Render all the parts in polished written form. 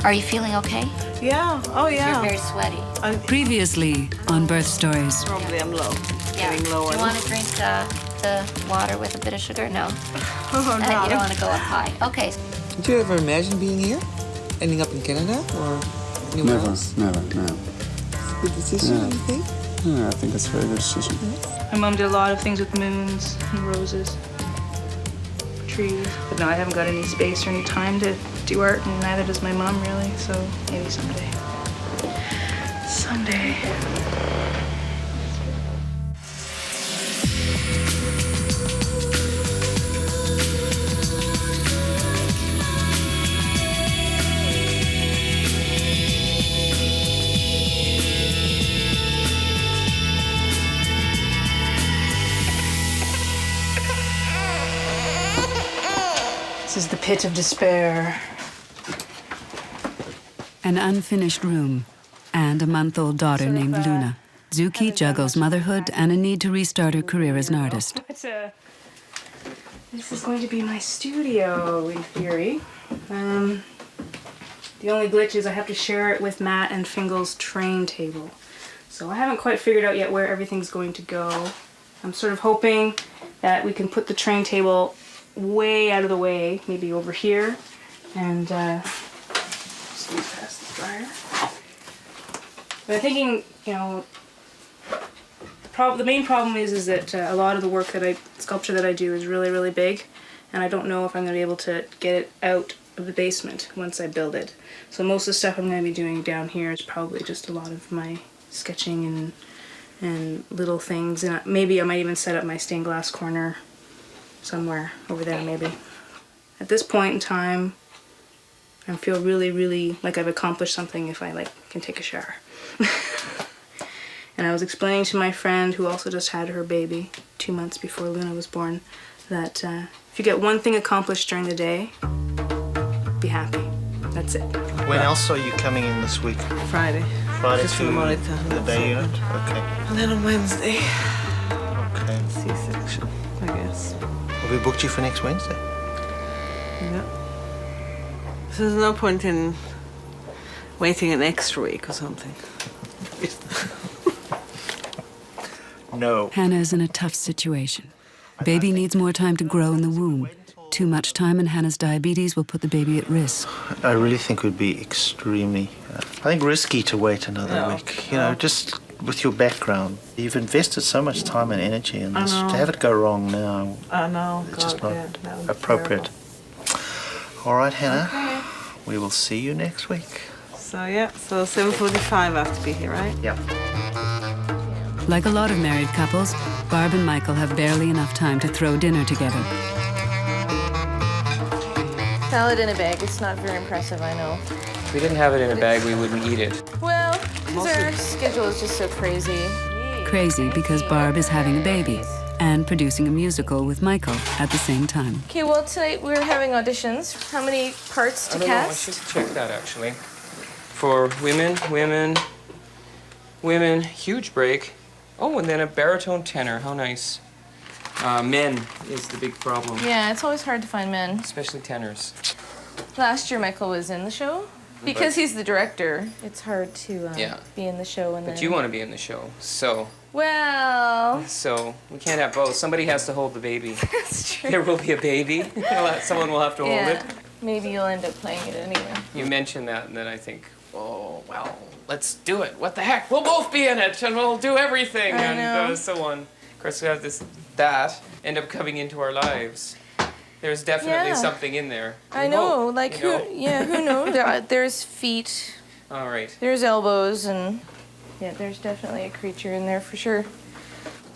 Are you feeling okay? Yeah, oh yeah. You're very sweaty. Previously on Birth Stories. Probably I'm low. Yeah. Getting lower. You want to drink the water with a bit of sugar? No. Oh, no. You don't want to go up high. Okay. Did you ever imagine being here? Ending up in Canada or anywhere else? Never. It's a good decision, Yeah. you think? Yeah, I think it's a very good decision. My mom did a lot of things with moons and roses, trees. But no, I haven't got any space or any time to do art, and neither does my mom really, so maybe someday. Someday. This is the pit of despair. An unfinished room and a month-old daughter named Luna. Zuki juggles motherhood and a need to restart her career as an artist. This is going to be my studio, in theory. The only glitch is I have to share it with Matt and Fingal's train table. So I haven't quite figured out yet where everything's going to go. I'm sort of hoping that we can put the train table way out of the way, maybe over here, and squeeze past the dryer. But I'm thinking, you know, the main problem is that a lot of the work sculpture that I do is really, really big, and I don't know if I'm going to be able to get it out of the basement once I build it. So most of the stuff I'm going to be doing down here is probably just a lot of my sketching and little things, and maybe I might even set up my stained glass corner somewhere over there maybe. At this point in time, I feel really, really like I've accomplished something if I can take a shower. And I was explaining to my friend who also just had her baby 2 months before Luna was born that if you get one thing accomplished during the day, be happy. That's it. When else are you coming in this week? Friday. Friday Just to for the monitor. the day unit? Okay. And then on Wednesday, Okay. C-section, I guess. Have we booked you for next Wednesday? Yeah. So there's no point in waiting an extra week or something. No. Hannah's in a tough situation. Baby needs more time to grow in the womb. Too much time in Hannah's diabetes will put the baby at risk. I really think it would be extremely, risky to wait another week. You know, just with your background, you've invested so much time and energy in this. To have it go wrong now, I know. it's just not that would be appropriate. terrible. All right, Hannah. Okay. We will see you next week. So 7:45 I have to be here, right? Yep. Like a lot of married couples, Barb and Michael have barely enough time to throw dinner together. Salad in a bag. It's not very impressive, I know. If we didn't have it in a bag, we wouldn't eat it. Well, because our schedule is just so crazy. Crazy because Barb is having a baby and producing a musical with Michael at the same time. Okay, well, tonight we're having auditions. How many parts to I don't know, I cast? should check that actually. For women, huge break. Oh, and then a baritone tenor, how nice. Men is the big problem. Yeah, it's always hard to find men. Especially tenors. Last year, Michael was in the show. Because he's the director, it's hard to be in the show and But then... you want to be in the show, so Well... we can't have both. Somebody has to hold the baby. That's true. There will be a baby. Someone will have to hold it. Maybe you'll end up playing it anyway. You mentioned that, and then I think, oh, well, let's do it. What the heck? We'll both be in it, and we'll do everything, I know. and so on. Of course, we have end up coming into our lives. There's definitely something in there. I know, who knows? There's feet, All right. there's elbows, and yeah, there's definitely a creature in there for sure.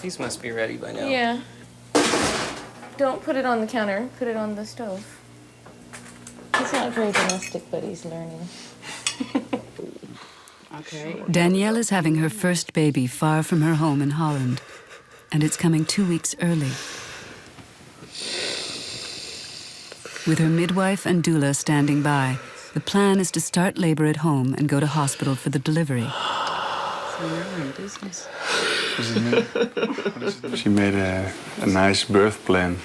These must be ready by now. Yeah. Don't put it on the counter, put it on the stove. He's not very domestic, but he's learning. Okay. Danielle is having her first baby far from her home in Holland, and it's coming 2 weeks early. With her midwife and doula standing by, the plan is to start labor at home and go to hospital for the delivery. So you're in business. She made a nice birth plan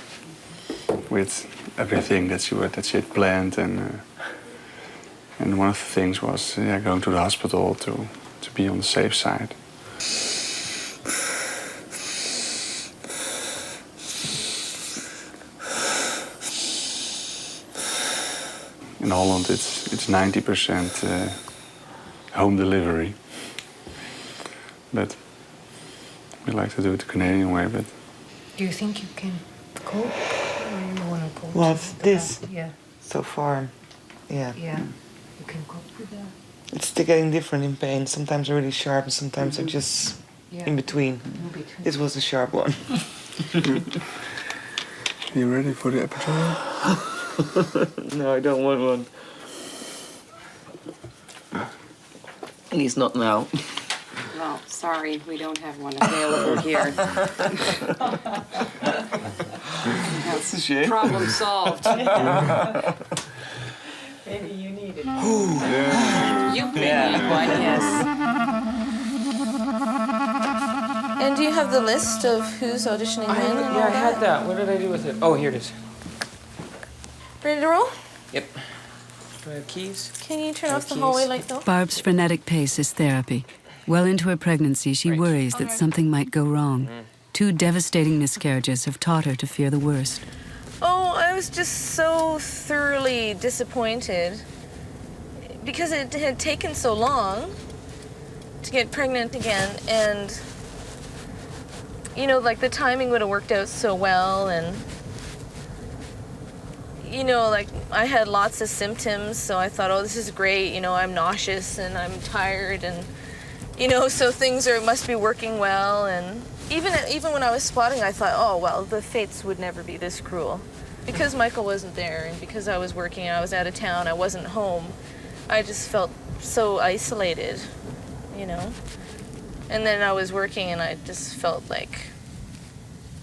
with everything that she had planned, and And one of the things was going to the hospital to be on the safe side. In Holland, it's 90% home delivery. But we like to do it the Canadian way. But Do you think you can cope, or you want to go? Well, to the this hospital? Yeah, so far, yeah. yeah. You can cope with that. It's still getting different in pain. Sometimes they're really sharp, and sometimes they're just in between. This was a sharp one. you ready for the epidural? No, I don't want one. At least not now. Well, sorry, we don't have one available here. That's a shame. Problem solved. Maybe you need it. You may need one, yes. And do you have the list of who's auditioning when? and all I had that? that. What did I do with it? Oh, here it is. Ready to roll? Yep. Do I have keys? Can you turn off the keys. hallway light though? Barb's frenetic pace is therapy. Well into her pregnancy, she worries that something might go wrong. 2 devastating miscarriages have taught her to fear the worst. Oh, I was just so thoroughly disappointed because it had taken so long to get pregnant again, and you know, like the timing would have worked out so well, and you know, like I had lots of symptoms, so I thought, oh, this is great. You know, I'm nauseous and I'm tired, and you know, so things must be working well. And even when I was spotting, I thought, oh well, the fates would never be this cruel, because Michael wasn't there, and because I was working, I was out of town, I wasn't home. I just felt so isolated, you know. And then I was working, and I just felt like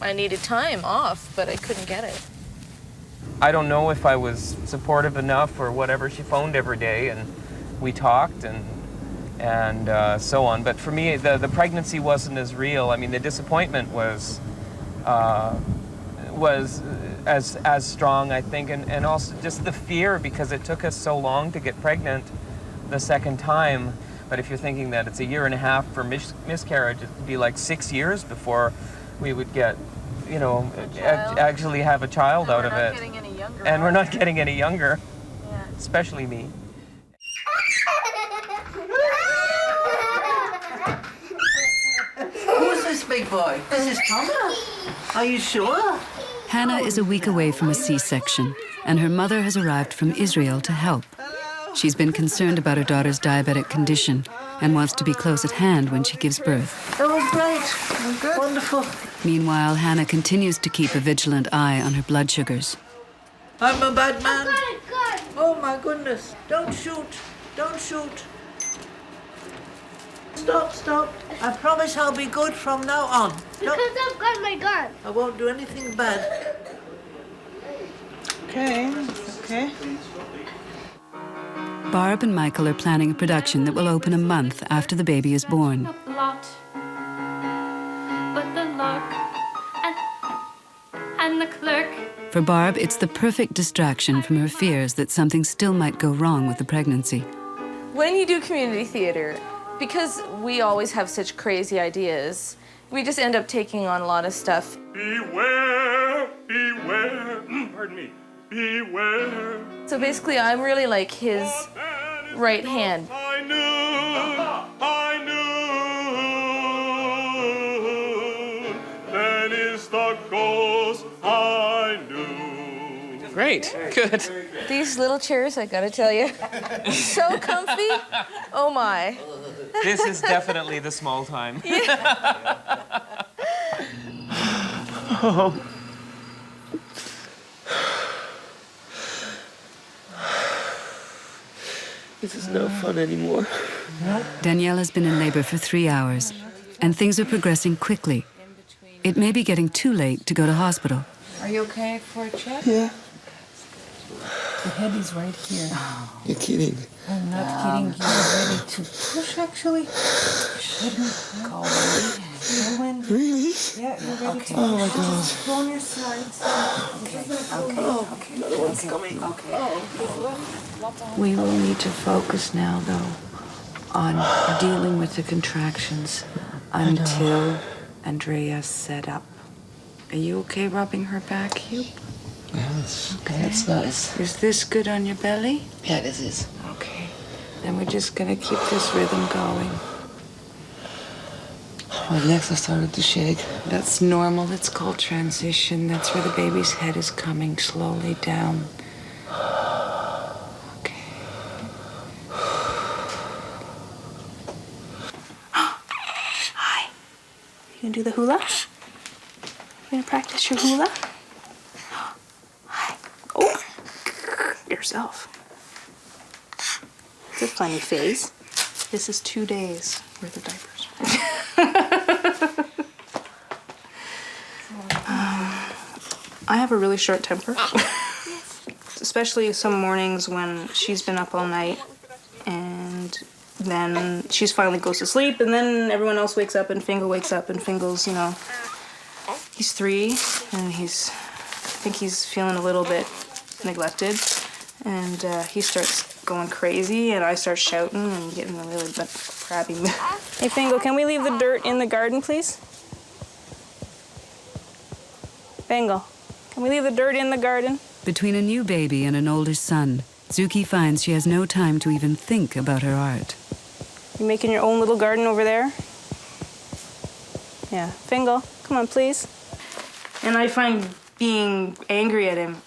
I needed time off, but I couldn't get it. I don't know if I was supportive enough or whatever. She phoned every day, and we talked and so on. But for me, the pregnancy wasn't as real. I mean, the disappointment was as strong, I think, and also just the fear, because it took us so long to get pregnant the second time. But if you're thinking that it's 1.5 years for miscarriage, it'd be like 6 years before we would get, you know, actually have a child out of it. And we're not getting any younger, especially me. Who's this big boy? This is Thomas. Are you sure? Hannah is a week away from a C-section, and her mother has arrived from Israel to help. She's been concerned about her daughter's diabetic condition and wants to be close at hand when she gives birth. That was great. Good. Wonderful. Meanwhile, Hannah continues to keep a vigilant eye on her blood sugars. I'm a bad man. Oh my goodness. Don't shoot. Don't shoot. Stop, stop. I promise I'll be good from now on. Because I've got my gun. I won't do anything bad. Okay, okay. Barb and Michael are planning a production that will open a month after the baby is born. Lot. But the luck and the clerk. For Barb, it's the perfect distraction from her fears that something still might go wrong with the pregnancy. When you do community theater, because we always have such crazy ideas, we just end up taking on a lot of stuff. Beware, beware, pardon me, beware. So basically, I'm really like his right hand. I knew, that is the ghost I knew. Great, good. These little chairs, I gotta tell you, so comfy. Oh my. This is definitely the small time. Oh. This is no fun anymore. Danielle has been in labor for 3 hours, and things are progressing quickly. It may be getting too late to go to hospital. Are you okay for a check? Yeah. The head is right here. You're kidding. I'm not kidding. You're ready to push, actually. Shouldn't call me. Really? Yeah, you're ready to Oh my God. go on your sides. Okay. Another one's coming. We will need to focus now, though, on dealing with the contractions until Andrea's set up. Are you okay rubbing her back, Hugh? Yes. Okay. That's nice. Is this good on your belly? Yeah, this is. Okay. Then we're just gonna keep this rhythm going. My legs are starting to shake. That's normal. It's called transition. That's where the baby's head is coming slowly down. Okay. Hi. You gonna do the hula? You gonna practice your hula? Hi. Oh, yourself. It's a funny face. This is 2 days worth of diapers. I have a really short temper. Especially some mornings when she's been up all night and then she finally goes to sleep and then everyone else wakes up and Fingal wakes up and Fingal's, you know, he's 3 and I think he's feeling a little bit neglected and he starts going crazy and I start shouting and getting a really crabby mood. Hey Fingal, can we leave the dirt in the garden, please? Fingal, can we leave the dirt in the garden? Between a new baby and an older son, Zuki finds she has no time to even think about her art. You making your own little garden over there? Yeah, Fingal, come on, please. And I find being angry at him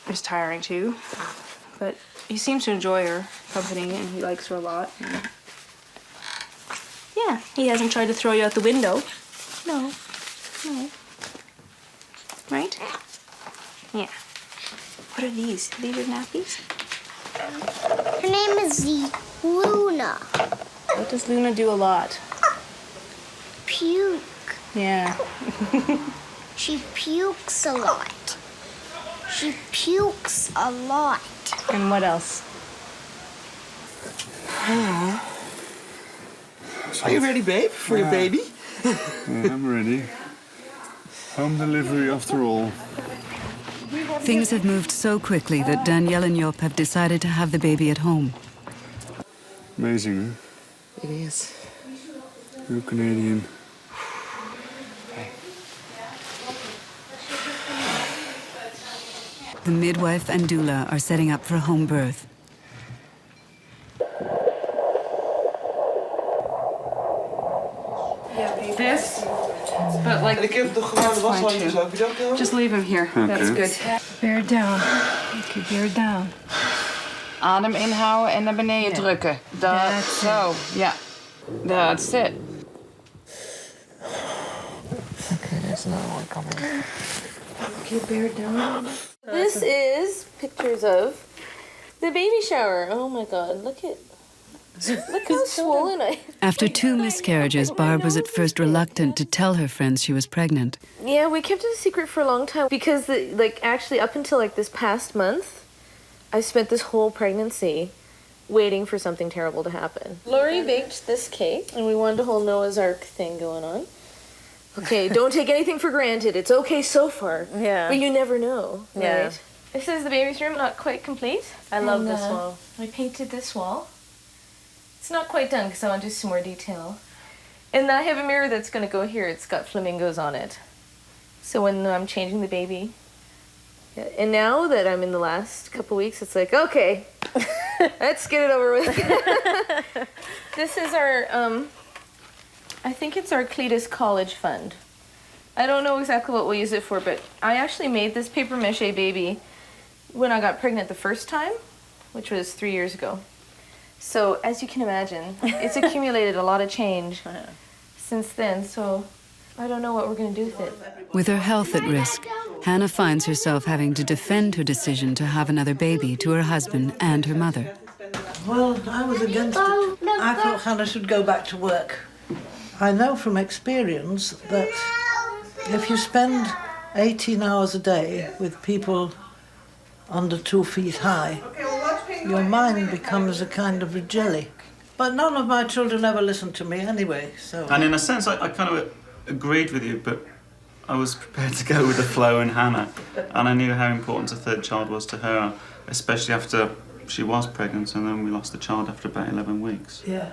is tiring too, but he seems to enjoy her company and he likes her a lot. Yeah, he hasn't tried to throw you out the window. No. Right? Yeah. What are these? Are these your nappies? Her name is Luna. What does Luna do a lot? Puke. Yeah. She pukes a lot. She pukes a lot. And what else? Are you ready, babe, for your baby? Yeah, I'm ready. Home delivery after all. Things have moved so quickly that Danielle and Job have decided to have the baby at home. Amazing, It is. huh? You're Canadian. The midwife and doula are setting up for home birth. This, but like, Ik heb toch gewoon de washandjes ook. Is dat ook? just leave him here. That's good. Bear down. Okay, bear down. Adem inhouden en naar beneden drukken. Dat, zo, ja. That's it. Okay, there's another one coming. Okay, bear down. This is pictures of the baby shower. Oh my God, look how swollen I am. After 2 miscarriages, Barb was at first reluctant to tell her friends she was pregnant. Yeah, we kept it a secret for a long time because, actually, up until this past month, I spent this whole pregnancy waiting for something terrible to happen. Lori baked this cake, and we wanted a whole Noah's Ark thing going on. Okay, don't take anything for granted. It's okay so far. Yeah. But you never know, right? This is the baby's room, not quite complete. I love this wall. I painted this wall. It's not quite done because I want to do some more detail. And I have a mirror that's going to go here. It's got flamingos on it. So when I'm changing the baby. Yeah. And now that I'm in the last couple weeks, it's like, okay, let's get it over with. This is our, I think it's our Cletus College Fund. I don't know exactly what we'll use it for, but I actually made this paper mache baby when I got pregnant the first time, which was 3 years ago. So, as you can imagine, it's accumulated a lot of change since then, so I don't know what we're going to do with it. With her health at risk, Hannah finds herself having to defend her decision to have another baby to her husband and her mother. Well, I was against it. I thought Hannah should go back to work. I know from experience that if you spend 18 hours a day with people under 2 feet high, your mind becomes a kind of a jelly. But none of my children ever listened to me anyway, so... And in a sense, I kind of agreed with you, but I was prepared to go with the flow and Hannah, and I knew how important a third child was to her, especially after she was pregnant, and then we lost the child after about 11 weeks. Yeah.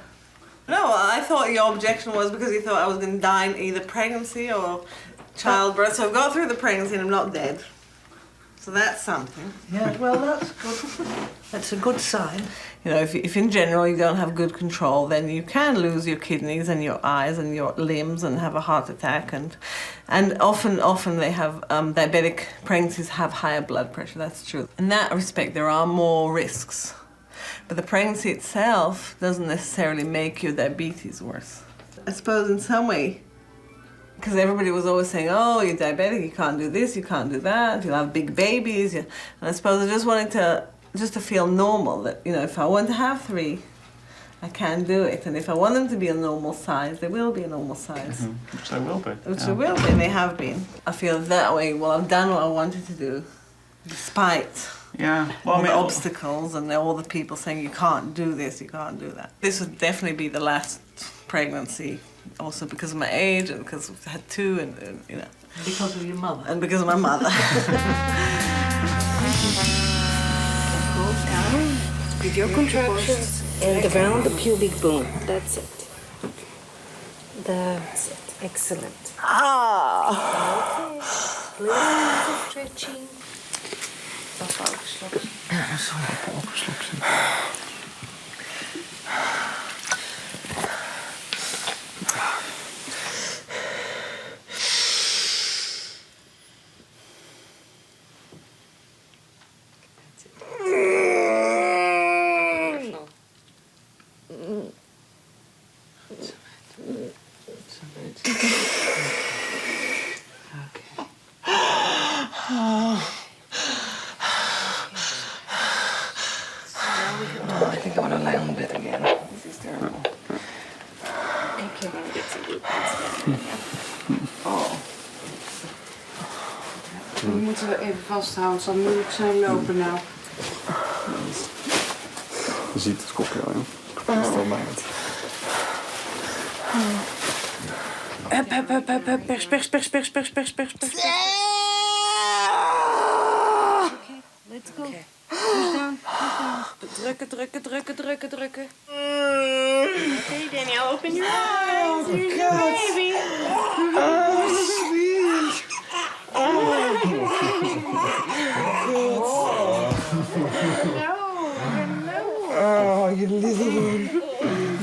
No, I thought your objection was because you thought I was going to die in either pregnancy or childbirth. So I've got through the pregnancy and I'm not dead. So that's something. Yeah, well, that's good. That's a good sign. You know, if in general you don't have good control, then you can lose your kidneys and your eyes and your limbs and have a heart attack. And often they have, diabetic pregnancies have higher blood pressure, that's true. In that respect, there are more risks. But the pregnancy itself doesn't necessarily make your diabetes worse. I suppose in some way, because everybody was always saying, oh, you're diabetic, you can't do this, you can't do that, you'll have big babies. And I suppose I just wanted to feel normal, that, you know, if I want to have 3, I can do it. And if I want them to be a normal size, they will be a normal size. Mm-hmm. Which they will be. Which they will be, and they have been. I feel that way, well, I've done what I wanted to do, despite all the obstacles and all the people saying, you can't do this, you can't do that. This would definitely be the last pregnancy, also because of my age and because I've had 2 and you know. Because of your mother. And because of my mother. Go down with your contractions and around the pubic bone. That's it. That's it. Excellent. Ah. Little stretching. Ja, zo even opgeslokt zijn. I think I want to lay on the bed again. This is terrible. Okay. Oh. We moeten we even vasthouden. Het zal moeilijk zijn lopen nou. Je ziet het kopje al, joh. Het is al bij het. Hup. Pers. Let's go. Okay. Push down. Drukken. Okay, Danielle, open your eyes. Here's your baby. Oh, sweet. Oh, je lieve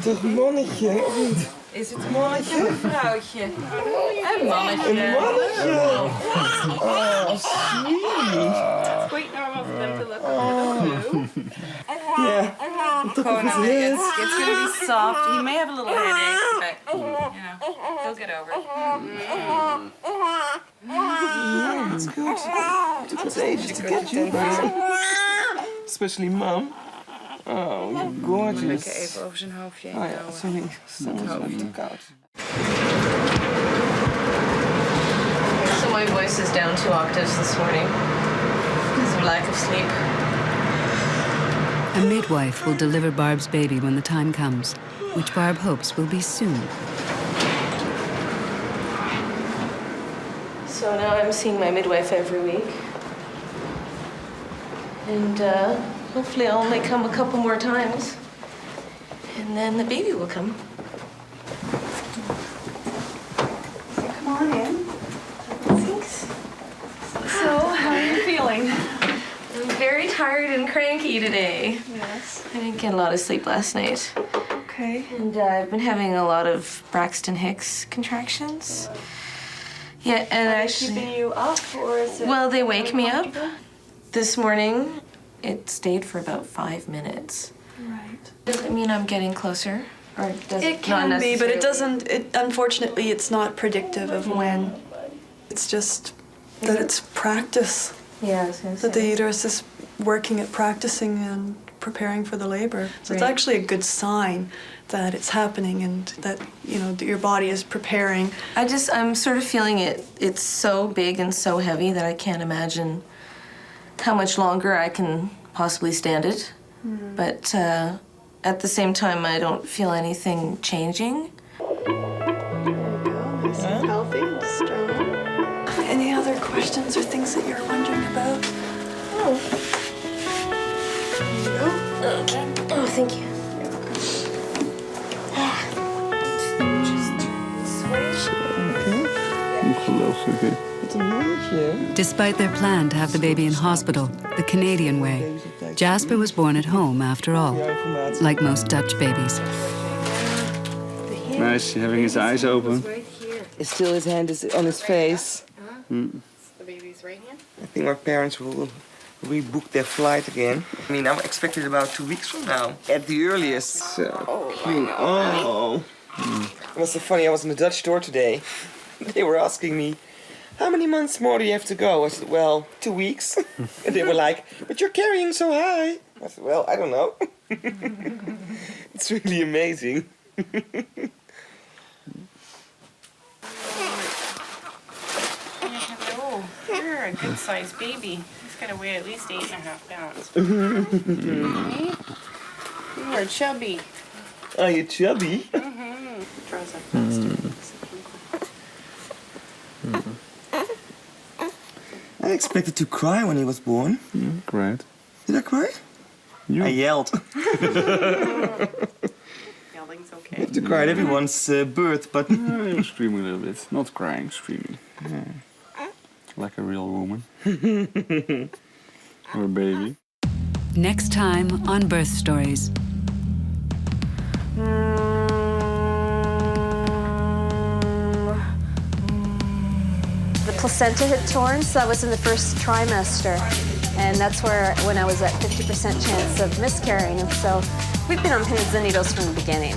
toch mannetje, of niet? Is het een mannetje of een vrouwtje? Een mannetje. Een mannetje. Oh, sweet. It's quite normal for them to look a little blue. Yeah. It's going to be soft. He may have a little headache, but, you know, he'll get over it. Yeah, it's good. It took us ages to get you. Especially Mum. Oh, you're gorgeous. Lekker even over zijn hoofdje heen. Oh ja, sorry. Het hoofd te koud. So my voice is down 2 octaves this morning because of lack of sleep. A midwife will deliver Barb's baby when the time comes, which Barb hopes will be soon. So now I'm seeing my midwife every week. And hopefully I'll only come a couple more times. And then the baby will come. Come on in. Thanks. So, how are you feeling? I'm very tired and cranky today. Yes. I didn't get a lot of sleep last night. Okay. And I've been having a lot of Braxton Hicks contractions. Yeah, and Are they actually, keeping you up, or is it? well, they wake me up. uncomfortable? This morning, it stayed for about 5 minutes. Right. Does it mean I'm getting closer? Or does It not can be, but it necessarily? doesn't. Unfortunately, it's not predictive of when. It's just that it's practice. Yeah, I was gonna That the say. uterus is working at practicing and preparing for the labor. So it's Right. actually a good sign that it's happening and that, you know, that your body is preparing. I'm sort of feeling it. It's so big and so heavy that I can't imagine how much longer I can possibly stand it. But at the same time, I don't feel anything changing. Nice and healthy. questions or things that you're wondering about. Oh. Okay. Oh, thank you. Despite their plan to have the baby in hospital, the Canadian way, Jasper was born at home after all, like most Dutch babies. Nice having his eyes open. Still his hand is on his face. The baby's right hand? I think my parents will rebook their flight again. I mean, I'm expected about 2 weeks from now, at the earliest. So cute. Oh. It was so funny. I was in the Dutch store today. They were asking me, how many months more do you have to go? I said, well, 2 weeks. And they were like, but you're carrying so high. I said, well, I don't know. It's really amazing. Oh, you're a good-sized baby. He's got to weigh at least 8.5 pounds. Right? You are chubby. Are you chubby? Mm-hmm. Draws up faster. I expected to cry when he was born. Great. Did I cry? You. I yelled. Yelling's okay. I have to cry at everyone's birth, but... You're screaming a little bit. Not crying, screaming. Yeah. Like a real woman. Or a baby. Next time on Birth Stories. The placenta had torn, so that was in the first trimester. And that's when I was at 50% chance of miscarrying. And so we've been on pins and needles from the beginning.